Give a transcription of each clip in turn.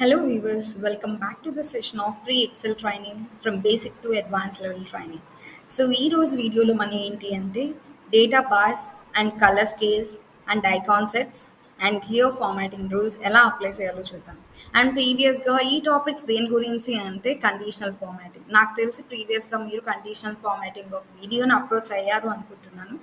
Hello viewers, welcome back to the session of free Excel training from basic to advanced level training. So ఈ రోజు వీడియోలో మనం ఏంటి అంటే data bars and colour scales and icon sets and clear formatting rules ఎలా apply చేయాలో చూద్దాం. And ప్రీవియస్గా ఈ టాపిక్స్ దేని గురించి అంటే కండిషనల్ ఫార్మాటింగ్. నాకు తెలిసి ప్రీవియస్గా మీరు కండిషనల్ ఫార్మాటింగ్ ఒక వీడియోని అప్రోచ్ అయ్యారు అనుకుంటున్నాను.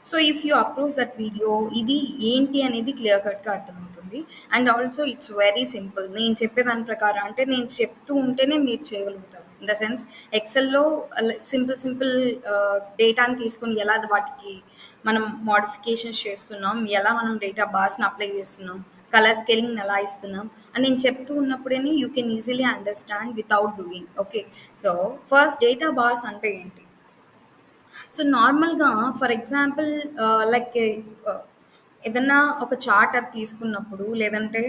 So if you approach that video ఇది ఏంటి అనేది క్లియర్ కట్గా అర్థమవుతుంది. And also it's very simple. నేను చెప్పేదాని ప్రకారం అంటే నేను చెప్తూ ఉంటేనే మీరు చేయగలుగుతారు. ఇన్ ద సెన్స్ ఎక్సెల్‌లో సింపుల్ డేటాని తీసుకొని ఎలా వాటికి మనం మోడిఫికేషన్స్ చేస్తున్నాం, ఎలా మనం డేటా బార్స్‌ని అప్లై చేస్తున్నాం, కలర్ స్కేలింగ్‌ని ఎలా ఇస్తున్నాం అని నేను చెప్తూ ఉన్నప్పుడేనే you can easily understand without doing. Okay. So first data bars అంటే ఏంటి? సో నార్మల్‌గా ఫర్ ఎగ్జాంపుల్ లైక్ ఏదన్నా ఒక చార్ట్ అది తీసుకున్నప్పుడు లేదంటే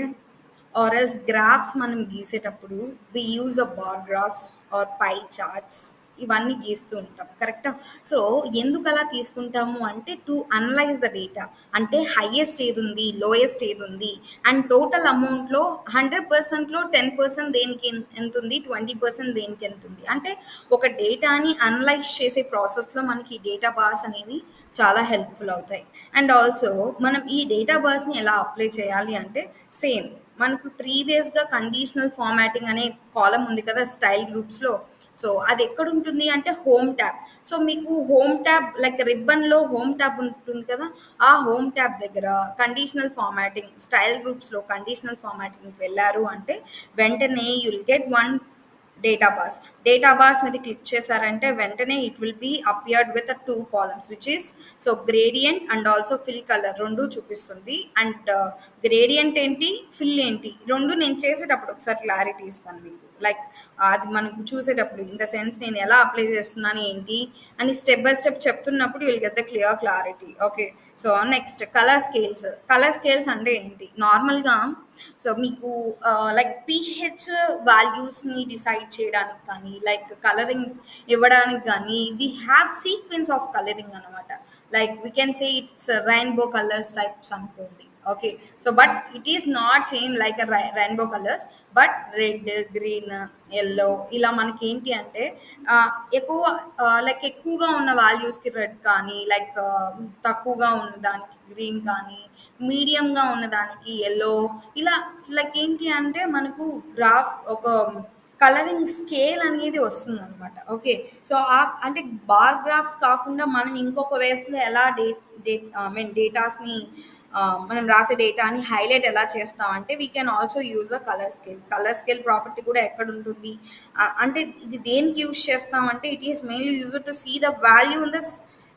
ఆర్ ఎల్స్ గ్రాఫ్స్ మనం గీసేటప్పుడు we use a bar graphs or pie charts ఇవన్నీ గీస్తూ ఉంటాం. కరెక్టా? సో ఎందుకు అలా తీసుకుంటాము అంటే టు అనలైజ్ ద డేటా. అంటే హైయెస్ట్ ఏదుంది, లోయెస్ట్ ఏదుంది అండ్ టోటల్ అమౌంట్‌లో 100%లో 10% దేనికి ఎంతుంది, 20% దేనికి ఎంతుంది. అంటే ఒక డేటాని అనలైజ్ చేసే ప్రాసెస్‌లో మనకి డేటా బార్స్ అనేవి చాలా హెల్ప్‌ఫుల్ అవుతాయి. అండ్ ఆల్సో మనం ఈ డేటా బార్స్‌ని ఎలా అప్లై చేయాలి అంటే సేమ్ మనకు ప్రీవియస్‌గా కండిషనల్ ఫార్మాటింగ్ అనే కాలమ్ ఉంది కదా! స్టైల్ గ్రూప్స్‌లో. సో అది ఎక్కడుంటుంది అంటే హోమ్ ట్యాబ్. సో మీకు హోమ్ ట్యాబ్ లైక్ రిబ్బన్‌లో హోమ్ ట్యాబ్ ఉంటుంది కదా! ఆ హోమ్ ట్యాబ్ దగ్గర కండిషనల్ ఫార్మాటింగ్ స్టైల్ గ్రూప్స్‌లో కండిషనల్ ఫార్మాటింగ్‌కి వెళ్లారు అంటే వెంటనే you will get one data bars. Data bars మీద క్లిక్ చేశారంటే వెంటనే it will be appeared with 2 columns which is so gradient and also fill colour 2 చూపిస్తుంది. అండ్ గ్రేడియంట్ ఏంటి, ఫిల్ ఏంటి 2 నేను చేసేటప్పుడు ఒకసారి క్లారిటీ ఇస్తాను మీకు. లైక్ అది మనకు చూసేటప్పుడు ఇన్ ద సెన్స్ నేను ఎలా అప్లై చేస్తున్నాను ఏంటి అని స్టెప్ బై స్టెప్ చెప్తున్నప్పుడు will get the clear clarity. Okay. So next colour scales. Colour scales అంటే ఏంటి? నార్మల్‌గా సో మీకు లైక్ పీహెచ్ వాల్యూస్‌ని డిసైడ్ చేయడానికి కానీ, లైక్ కలరింగ్ ఇవ్వడానికి గానీ, we have sequence of colouring అనమాట. Like we can say it's rainbow colours types అనుకోండి. Okay. So but it is not same like rainbow colours. But red, green, yellow ఇలా మనకేంటి అంటే ఎక్కువ లైక్ ఎక్కువగా ఉన్న వాల్యూస్‌కి రెడ్ కానీ, లైక్ తక్కువగా ఉన్న దానికి గ్రీన్ కానీ, మీడియంగా ఉన్నదానికి యెల్లో ఇలా లైక్ ఏంటి అంటే మనకు గ్రాఫ్ ఒక కలరింగ్ స్కేల్ అనేది వస్తుందనమాట. ఓకే. సో అంటే బార్ గ్రాఫ్స్ కాకుండా మనం ఇంకొక వేస్‌లో ఎలా ఐ మీన్ డేటాస్‌ని మనం రాసే డేటాని హైలైట్ ఎలా చేస్తామంటే we can also use the colour scales. Colour scale property కూడా ఎక్కడుంటుంది? అంటే ఇది దేనికి యూజ్ చేస్తామంటే it is mainly used to see the value in the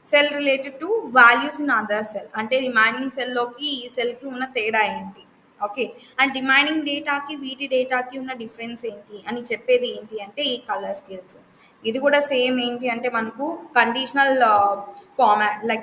cell related to values in other cell. అంటే రిమైనింగ్ సెల్‌లోకి ఈ సెల్‌కి ఉన్న తేడా ఏంటి? ఓకే. అండ్ రిమైనింగ్ డేటాకి వీటి డేటాకి ఉన్న డిఫరెన్స్ ఏంటి అని చెప్పేది ఏంటి అంటే ఈ కలర్ స్కేల్స్. ఇది కూడా సేమ్ ఏంటి అంటే మనకు కండిషనల్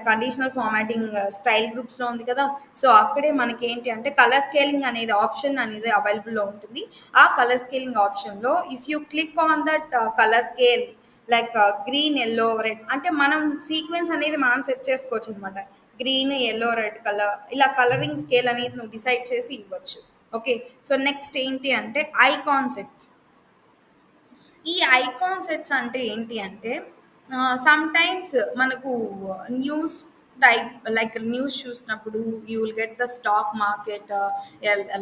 కండిషనల్ ఫార్మాటింగ్ స్టైల్ గ్రూప్స్‌లో ఉంది కదా! సో అక్కడే మనకేంటి అంటే కలర్ స్కేలింగ్ అనేది ఆప్షన్ అనేది అవైలబుల్‌లో ఉంటుంది. ఆ కలర్ స్కేలింగ్ ఆప్షన్‌లో if you click on that colour scale like green, yellow, red అంటే మనం సీక్వెన్స్ అనేది మనం సెట్ చేసుకోవచ్చనమాట. గ్రీన్, యెల్లో, రెడ్ కలర్ ఇలా కలరింగ్ స్కేల్ అనేది నువ్వు డిసైడ్ చేసి ఇవ్వచ్చు. ఓకే. సో నెక్స్ట్ ఏంటి అంటే ఐకాన్ సెట్స్. ఈ ఐకాన్ సెట్స్ అంటే ఏంటి అంటే సమ్‌టైమ్స్ మనకు న్యూస్ టైప్ లైక్ న్యూస్ చూసినప్పుడు you will get the stock market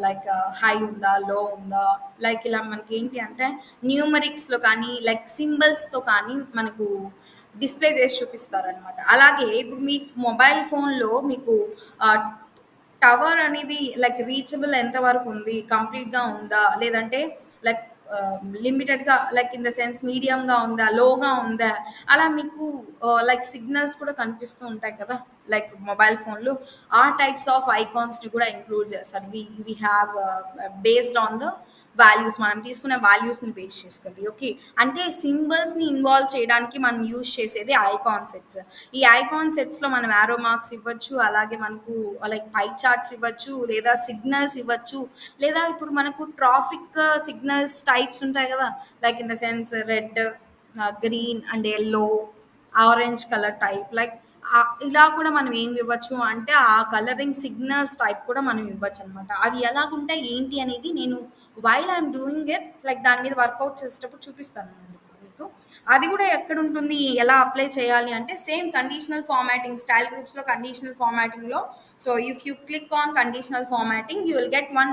like high ఉందా, లో ఉందా, లైక్ ఇలా మనకేంటి అంటే న్యూమరిక్స్‌లో కానీ, లైక్ సింబల్స్‌తో కానీ మనకు డిస్‌ప్లే చేసి చూపిస్తారనమాట. అలాగే ఇప్పుడు మీ మొబైల్ ఫోన్‌లో మీకు ఆహ్, టవర్ అనేది లైక్ రీచబుల్ ఎంత వరకు ఉంది? కంప్లీట్‌గా ఉందా? లేదంటే లైక్ లిమిటెడ్‌గా లైక్ ఇన్ ద సెన్స్ మీడియంగా ఉందా? లోగా ఉందా? అలా మీకు లైక్ సిగ్నల్స్ కూడా కనిపిస్తూ ఉంటాయి కదా! లైక్ మొబైల్ ఫోన్‌లో. ఆ టైప్స్ ఆఫ్ ఐకాన్స్‌ని కూడా ఇంక్లూడ్ చేస్తారు. We have based on the values మనం తీసుకునే వాల్యూస్‌ని బేస్ చేసుకొని. ఓకే. అంటే సింబల్స్‌ని ఇన్వాల్వ్ చేయడానికి మనం యూజ్ చేసేది ఐకాన్ సెట్స్. ఈ ఐకాన్ సెట్స్‌లో మనం యారో మార్క్స్ ఇవ్వచ్చు. అలాగే మనకు లైక్ పై చార్ట్స్ ఇవ్వచ్చు. లేదా సిగ్నల్స్ ఇవ్వచ్చు. లేదా ఇప్పుడు మనకు ట్రాఫిక్ సిగ్నల్స్ టైప్స్ ఉంటాయి కదా! Like in the sense red, green and yellow, orange colour type like ఇలా కూడా మనం ఏమి ఇవ్వచ్చు అంటే ఆ కలరింగ్ సిగ్నల్స్ టైప్ కూడా మనం ఇవ్వచ్చనమాట. అవి ఎలాగుంటాయి ఏంటి అనేది నేను while I'm doing it like దాని మీద వర్కౌట్ చేసేటప్పుడు చూపిస్తాను ఇప్పుడు మీకు. అది కూడా ఎక్కడ ఉంటుంది, ఎలా అప్లై చేయాలి అంటే సేమ్ కండిషనల్ ఫార్మాటింగ్ స్టైల్ గ్రూప్స్లో కండిషనల్ ఫార్మాటింగ్లో. So if you click on conditional formatting you will get one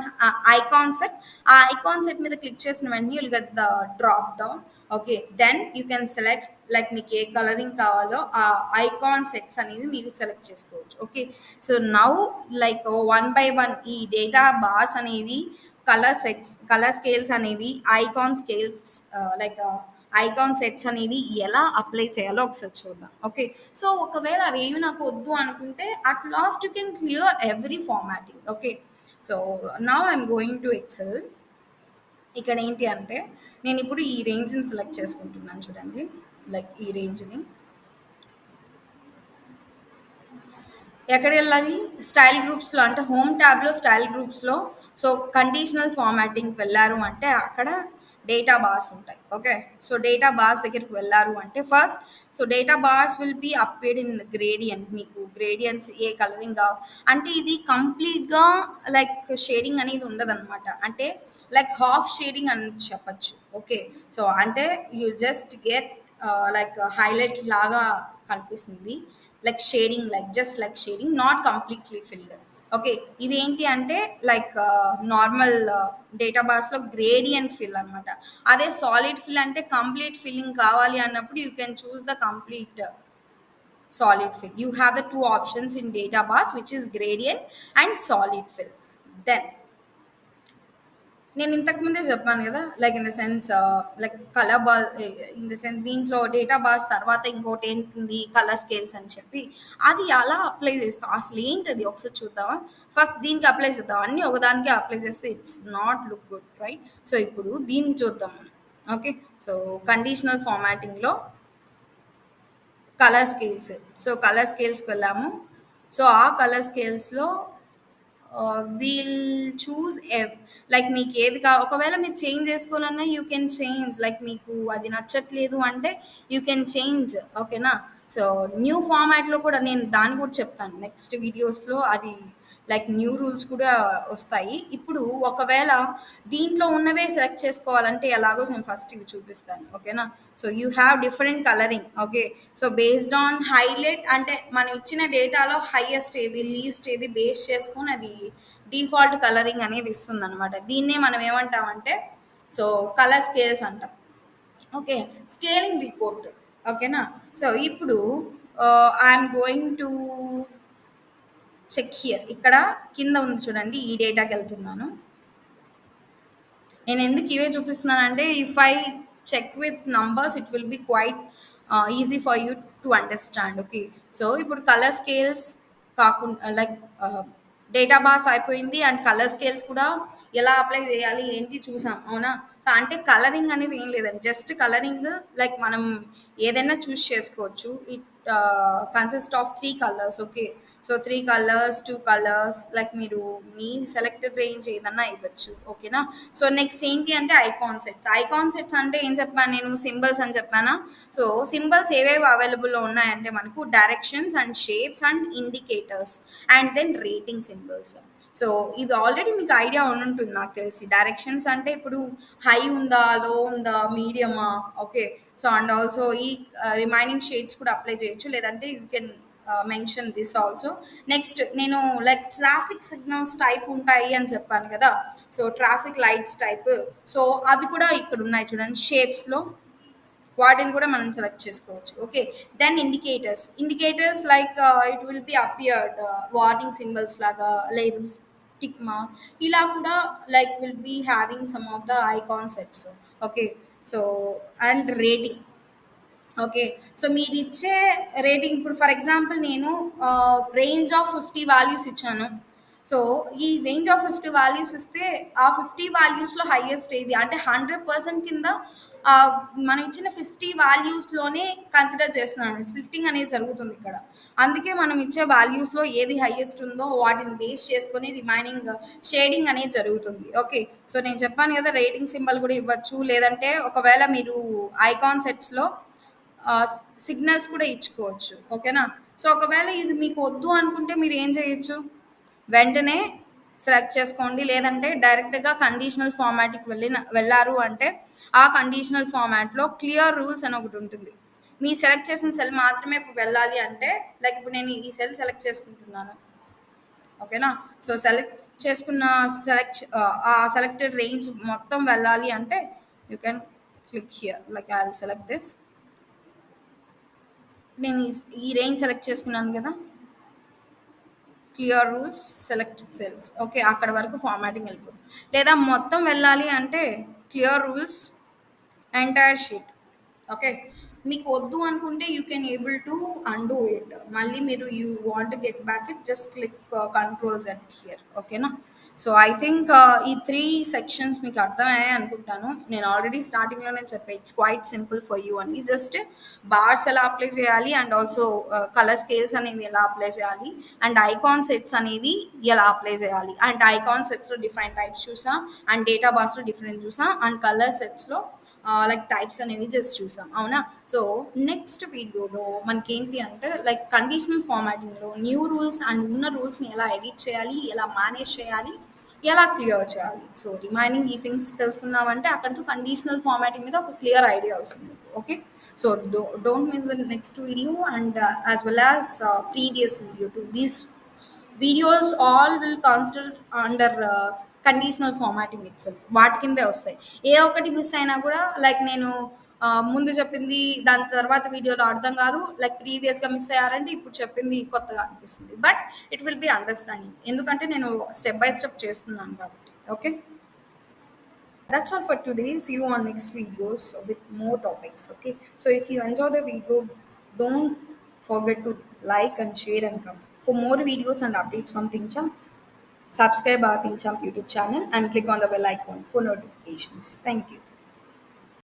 icon set. ఆ ఐకాన్ సెట్ మీద క్లిక్ చేసిన వెంటనే you will get the drop down. Okay, then you can select like మీకు ఏ colouring కావాలో ఆ ఐకాన్ సెట్స్ అనేవి మీరు సెలెక్ట్ చేసుకోవచ్చు. Okay, so now like one by one ఈ డేటా బార్స్ అనేవి కలర్ సెట్స్ కలర్ స్కేల్స్ అనేవి icon scales like icon sets అనేవి ఎలా అప్లై చేయాలో ఒకసారి చూద్దాం. ఓకే, సో ఒకవేళ అవేమి నాకు వద్దు అనుకుంటే at last you can clear every formatting. Okay, so now I'm going to Excel. ఇక్కడ ఏంటి అంటే నేను ఇప్పుడు ఈ రేంజ్ని సెలెక్ట్ చేసుకుంటున్నాను చూడండి, లైక్ ఈ రేంజ్ని. ఎక్కడ వెళ్ళాలి, స్టైల్ గ్రూప్స్లో అంటే హోమ్ ట్యాబ్లో స్టైల్ గ్రూప్స్లో. సో కండిషనల్ ఫార్మాటింగ్కి వెళ్ళారు అంటే అక్కడ డేటా బార్స్ ఉంటాయి. ఓకే, సో డేటా బార్స్ దగ్గరికి వెళ్ళారు అంటే first so data bars will be update in gradient. మీకు గ్రేడియంట్స్ ఏ కలరింగ్ అంటే ఇది కంప్లీట్గా లైక్ షేడింగ్ అనేది ఉండదు అనమాట, అంటే లైక్ హాఫ్ షేడింగ్ అని చెప్పచ్చు. ఓకే, సో అంటే you just get like highlight లాగా కనిపిస్తుంది, like shading, like just like shading, not completely filled. Okay, ఇదేంటి అంటే లైక్ నార్మల్ డేటా బార్స్లో గ్రేడియంట్ ఫిల్ అనమాట. అదే సాలిడ్ ఫిల్ అంటే కంప్లీట్ ఫిల్లింగ్ కావాలి అన్నప్పుడు you can choose the complete solid fill. You have the two options in data bars, which is gradient and solid fill. Then నేను ఇంతకు ముందే చెప్పాను కదా, like in the sense like colour bar, in the sense దీంట్లో data bars తర్వాత ఇంకోటి ఏంటి colour scales అని చెప్పి అది అలా అప్లై చేస్తాం. అసలు ఏంటది ఒకసారి చూద్దామా. ఫస్ట్ దీనికి అప్లై చేద్దాం, అన్నీ ఒకదానికి అప్లై చేస్తే it's not look good, right. So ఇప్పుడు దీనికి చూద్దాం మనం. ఓకే, సో కండిషనల్ ఫార్మాటింగ్లో కలర్ స్కేల్స్, సో కలర్ స్కేల్స్కి వెళ్ళాము. సో ఆ కలర్ స్కేల్స్లో వీల్ చూస్ లైక్ మీకు ఏది ఒకవేళ మీరు చేంజ్ చేసుకోవాలన్నా యూ కెన్ చేంజ్, లైక్ మీకు అది నచ్చట్లేదు అంటే యూ కెన్ చేంజ్. ఓకేనా, సో న్యూ ఫార్మాట్లో కూడా నేను దాన్ని కూడా చెప్తాను నెక్స్ట్ వీడియోస్లో. అది లైక్ న్యూ రూల్స్ కూడా వస్తాయి. ఇప్పుడు ఒకవేళ దీంట్లో ఉన్నవే సెలెక్ట్ చేసుకోవాలంటే ఎలాగో నేను ఫస్ట్ ఇవి చూపిస్తాను. ఓకేనా, so you have different colouring. Okay, so based on highlight అంటే మనం ఇచ్చిన డేటాలో హైయెస్ట్ ఏది లీస్ట్ ఏది బేస్ చేసుకొని అది డిఫాల్ట్ కలరింగ్ అనేది ఇస్తుంది అనమాట. దీన్నే మనం ఏమంటామంటే సో కలర్ స్కేల్స్ అంటాం. Okay, scaling report. ఓకేనా, సో ఇప్పుడు I'm going to check here. ఇక్కడ కింద ఉంది చూడండి, ఈ డేటాకి వెళ్తున్నాను. నేను ఎందుకు ఇవే చూపిస్తున్నానంటే if I check with numbers it will be quite easy for you to understand. Okay, so ఇప్పుడు కలర్ స్కేల్స్ కాకుండా లైక్ డేటా బార్స్ అయిపోయింది అండ్ కలర్ స్కేల్స్ కూడా ఎలా అప్లై చేయాలి ఏంటి చూసాం, అవునా. సో అంటే కలరింగ్ అనేది ఏం లేదండి, జస్ట్ కలరింగ్ లైక్ మనం ఏదైనా చూస్ చేసుకోవచ్చు. It consist of 3 colours. Okay, so 3 colours 2 colours like మీరు మీ సెలెక్టెడ్ రేంజ్ ఏదన్నా ఇవ్వచ్చు. ఓకేనా, సో నెక్స్ట్ ఏంటి అంటే ఐకాన్ సెట్స్. ఐకాన్ సెట్స్ అంటే ఏం చెప్పాను నేను, సింబల్స్ అని చెప్పానా. సో సింబల్స్ ఏవేవి అవైలబుల్లో ఉన్నాయంటే మనకు directions and shapes and indicators and then rating symbols. So ఇది ఆల్రెడీ మీకు ఐడియా ఉంటుంది నాకు తెలిసి. డైరెక్షన్స్ అంటే ఇప్పుడు హై ఉందా, లో ఉందా, మీడియమా. ఓకే, సో అండ్ ఆల్సో ఈ రిమైనింగ్ షేడ్స్ కూడా అప్లై చేయొచ్చు, లేదంటే you can mention this also. Next నేను లైక్ ట్రాఫిక్ సిగ్నల్స్ టైప్ ఉంటాయి అని చెప్పాను కదా, so traffic lights type. So అవి కూడా ఇక్కడ ఉన్నాయి చూడండి షేప్స్లో, వాటిని కూడా మనం సెలెక్ట్ చేసుకోవచ్చు. Okay, then indicators like it will be appeared warning symbols లాగా, లేదు టిక్ మార్క్, ఇలా కూడా like will be having some of the icon sets. Okay, so and rating. Okay, so మీరు ఇచ్చే రేటింగ్ ఇప్పుడు ఫర్ ఎగ్జాంపుల్ నేను range of 50 values ఇచ్చాను. So ఈ రేంజ్ ఆఫ్ 50 వాల్యూస్ ఇస్తే ఆ 50 వాల్యూస్లో హైయెస్ట్ ఏది అంటే 100% కింద మనం ఇచ్చిన 50 వాల్యూస్లోనే కన్సిడర్ చేస్తున్నాను. స్ప్లిట్టింగ్ అనేది జరుగుతుంది ఇక్కడ. అందుకే మనం ఇచ్చే వాల్యూస్లో ఏది హైయెస్ట్ ఉందో వాటిని బేస్ చేసుకొని రిమైనింగ్ షేడింగ్ అనేది జరుగుతుంది. ఓకే, సో నేను చెప్పాను కదా రేటింగ్ సింబల్ కూడా ఇవ్వచ్చు, లేదంటే ఒకవేళ మీరు ఐకాన్ సెట్స్లో సిగ్నల్స్ కూడా ఇచ్చుకోవచ్చు. ఓకేనా, సో ఒకవేళ ఇది మీకు వద్దు అనుకుంటే మీరు ఏం చేయొచ్చు, వెంటనే సెలెక్ట్ చేసుకోండి. లేదంటే డైరెక్ట్‌గా కండిషనల్ ఫార్మాట్‌కి వెళ్లారు అంటే, ఆ కండిషనల్ ఫార్మాట్‌లో క్లియర్ రూల్స్ అని ఒకటుంటుంది. మీ సెలెక్ట్ చేసిన సెల్ మాత్రమే ఇప్పుడు వెళ్ళాలి అంటే, లైక్ ఇప్పుడు నేను ఈ సెల్ సెలెక్ట్ చేసుకుంటున్నాను. ఓకేనా? సో, ఆ సెలెక్టెడ్ రేంజ్ మొత్తం వెళ్ళాలి అంటే, you can click here. Like I will select this. నేను ఈ రేంజ్ సెలెక్ట్ చేసుకున్నాను కదా! Clear rules, select cells. Okay. అక్కడ వరకు ఫార్మాటింగ్ వెళ్ళిపోతుంది. లేదా మొత్తం వెళ్ళాలి అంటే clear rules, entire sheet. Okay. మీకు వద్దు అనుకుంటే you can able to undo it. మళ్ళీ మీరు you want to get back it, just click control Z here. ఓకేనా? సో ఐ థింక్ ఈ 3 సెక్షన్స్ మీకు అర్థమయ్యాయి అనుకుంటాను. నేను ఆల్రెడీ స్టార్టింగ్‌లోనే చెప్పా it's quite simple for you అని. జస్ట్ బార్స్ ఎలా అప్లై చేయాలి అండ్ ఆల్సో కలర్ స్కేల్స్ అనేవి ఎలా అప్లై చేయాలి అండ్ ఐకాన్ సెట్స్ అనేవి ఎలా అప్లై చేయాలి. అండ్ ఐకాన్ సెట్స్‌లో డిఫరెంట్ టైప్స్ చూసాం అండ్ డేటా బార్స్‌లో డిఫరెంట్ చూసాం అండ్ కలర్ సెట్స్‌లో లైక్ టైప్స్ అనేవి జస్ట్ చూసాం. అవునా? సో నెక్స్ట్ వీడియోలో మనకేంటి అంటే లైక్ కండిషనల్ ఫార్మాటింగ్‌లో న్యూ రూల్స్ అండ్ ఉన్న రూల్స్‌ని ఎలా ఎడిట్ చేయాలి, ఎలా మేనేజ్ చేయాలి, ఎలా క్లియర్ చేయాలి. సో రిమైనింగ్ ఈ థింగ్స్ తెలుసుకున్నామంటే అక్కడితో కండిషనల్ ఫార్మాటింగ్ మీద ఒక క్లియర్ ఐడియా వస్తుంది. Okay. So don't miss the next video and as well as previous video too. These videos all will consider under conditional formatting it self. వాటి కిందే వస్తాయి. ఏ ఒక్కటి miss అయినా కూడా లైక్ నేను ముందు చెప్పింది దాని తర్వాత వీడియోలో అర్థం కాదు. లైక్ ప్రీవియస్‌గా మిస్ అయ్యారంటే ఇప్పుడు చెప్పింది కొత్తగా అనిపిస్తుంది. But it will B understanding. ఎందుకంటే నేను స్టెప్ బై స్టెప్ చేస్తున్నాను కాబట్టి. Okay. That's all for today. See you on next videos with more topics. Okay. So if you enjoy the video, don't forget to like and share and comment. For more videos and updates from Tincham, subscribe our Tincham YouTube channel and click on the bell icon for notifications. Thank you.